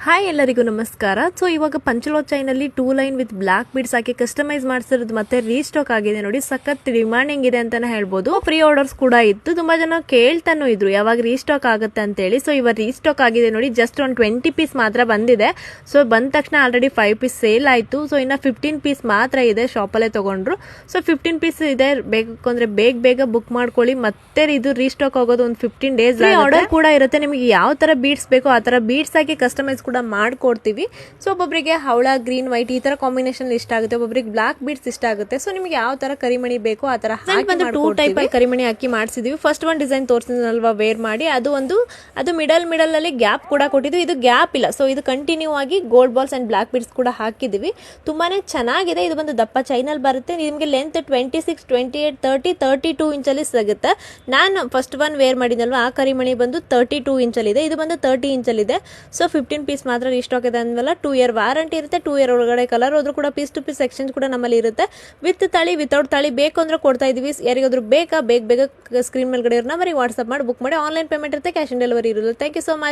Hi ಎಲ್ಲರಿಗೂ ನಮಸ್ಕಾರ. So ಇವಾಗ ಪಂಚಲೋಚ್ ಚೈನಲ್ಲಿ 2 ಲೈನ್ ವಿತ್ ಬ್ಲಾಕ್ ಬೀಡ್ಸ್ ಹಾಕಿ ಕಸ್ಟಮೈಸ್ ಮಾಡಿಸಿರೋದು ಮತ್ತೆ ರೀಸ್ಟಾಕ್ ಆಗಿದೆ ನೋಡಿ. ಸಖತ್ ಡಿಮಾಂಡಿಂಗ್ ಇದೆ ಅಂತಾನೆ ಹೇಳ್ಬೋದು. ಪ್ರೀ ಆರ್ಡರ್ಸ್ ಕೂಡ ಇತ್ತು. ತುಂಬಾ ಜನ ಕೇಳ್ತಾನೂ ಇದ್ರು ಯಾವಾಗ ರೀಸ್ಟಾಕ್ ಆಗುತ್ತೆ ಅಂತ ಹೇಳಿ. ಸೊ ಇವಾಗ ರೀಸ್ಟಾಕ್ ಆಗಿದೆ ನೋಡಿ. ಜಸ್ಟ್ ಒಂದು 20 ಪೀಸ್ ಮಾತ್ರ ಬಂದಿದೆ. ಸೊ ಬಂದ ತಕ್ಷಣ ಆಲ್ರೆಡಿ 5 ಪೀಸ್ ಸೇಲ್ ಆಯ್ತು. ಸೊ ಇನ್ನ 15 ಪೀಸ್ ಮಾತ್ರ ಇದೆ, ಶಾಪಲ್ಲೇ ತಗೊಂಡ್ರು. ಸೊ 15 ಪೀಸ್ ಇದೆ, ಬೇಕು ಅಂದ್ರೆ ಬೇಗ ಬುಕ್ ಮಾಡ್ಕೊಳ್ಳಿ. ಮತ್ತೆ ಇದು ರೀಸ್ಟಾಕ್ ಆಗೋದು ಒಂದು 15 ಡೇಸ್ ಆರ್ಡರ್ ಕೂಡ ಇರುತ್ತೆ. ನಿಮಗೆ ಯಾವ ತರ ಬೀಡ್ಸ್ ಬೇಕೋ ಆ ತರ ಬೀಡ್ಸ್ ಹಾಕಿ ಕಸ್ಟಮೈಸ್ ಕೂಡ ಮಾಡ್ಕೊಡ್ತೀವಿ. ಸೊ ಒಬ್ಬೊಬ್ಬರಿಗೆ ಹವಳ ಗ್ರೀನ್ ವೈಟ್ ಈ ತರ ಕಾಂಬಿನೇಷನ್ ಇಷ್ಟ ಆಗುತ್ತೆ, ಒಬ್ಬೊಬ್ಬರಿಗೆ ಬ್ಲಾಕ್ ಬೀಡ್ಸ್ ಇಷ್ಟ ಆಗುತ್ತೆ. ಸೊ ನಿಮಗೆ ಯಾವ ತರ ಕರಿಮಣಿ ಬೇಕೋ ಆ ತರ ಬಂದು 2 ಟೈಪ್ ಕರಿಮಣಿ ಹಾಕಿ ಮಾಡಿಸಿದೀವಿ. ಫಸ್ಟ್ ಒಂದು ಡಿಸೈನ್ ತೋರಿಸಿದ್ನಲ್ವಾ ವೇರ್ ಮಾಡಿ, ಅದು ಮಿಡಲ್ ಅಲ್ಲಿ ಗ್ಯಾಪ್ ಕೂಡ ಕೊಟ್ಟಿದ್ವಿ. ಇದು ಗ್ಯಾಪ್ ಇಲ್ಲ. ಸೊ ಇದು ಕಂಟಿನ್ಯೂ ಆಗಿ gold balls and black beads ಕೂಡ ಹಾಕಿದೀವಿ. ತುಂಬಾನೇ ಚೆನ್ನಾಗಿದೆ. ಇದು ಬಂದು ದಪ್ಪ ಚೈನಲ್ ಬರುತ್ತೆ. ನಿಮಗೆ ಲೆಂತ್ 26, 28, 30, 32 ಇಂಚಲ್ಲಿ ಸಿಗುತ್ತೆ. ನಾನು ಫಸ್ಟ್ ಒನ್ ವೇರ್ ಮಾಡಿದ್ನಲ್ವಾ ಆ ಕರಿಮಣಿ ಬಂದು 32 ಇಂಚಲ್ಲಿದೆ. ಇದು ಬಂದು 30 ಇಂಚಲ್ಲಿದೆ. ಸೊ 15 ಪೀಸ್ ಮಾತ್ರ ರೀಸ್ಟಾಕ್ ಇದೆ ಅಂದ್ವಲ್ಲ. 2 ಇಯರ್ ವಾರಂಟಿ ಇರುತ್ತೆ. 2 ಇಯರ್ ಒಳಗಡೆ ಕಲರ್ ಹೋದ್ರೂ ಕೂಡ ಪೀಸ್ ಟು ಪೀಸ್ ಎಕ್ಸ್ಚೇಂಜ್ ಕೂಡ ನಮ್ಮಲ್ಲಿ ಇರುತ್ತೆ. ವಿತ್ ತಳಿ ವಿತೌಟ್ ತಳಿ ಬೇಕು ಅಂದ್ರೆ ಕೊಡ್ತಾ ಇದೀವಿ. ಯಾರಿಗಾದ್ರೂ ಬೇಗ ಸ್ಕ್ರೀನ್ ಮೇಲ್ಗಡೆ ನಂಬರಿಗೆ ವಾಟ್ಸ್ಆಪ್ ಮಾಡಿ ಬುಕ್ ಮಾಡಿ. ಆನ್ಲೈನ್ ಪೇಮೆಂಟ್ ಇರುತ್ತೆ, ಕ್ಯಾಶ್ ಆನ್ ಡೆಲಿವರಿ ಇರುತ್ತೆ. Thank you so much.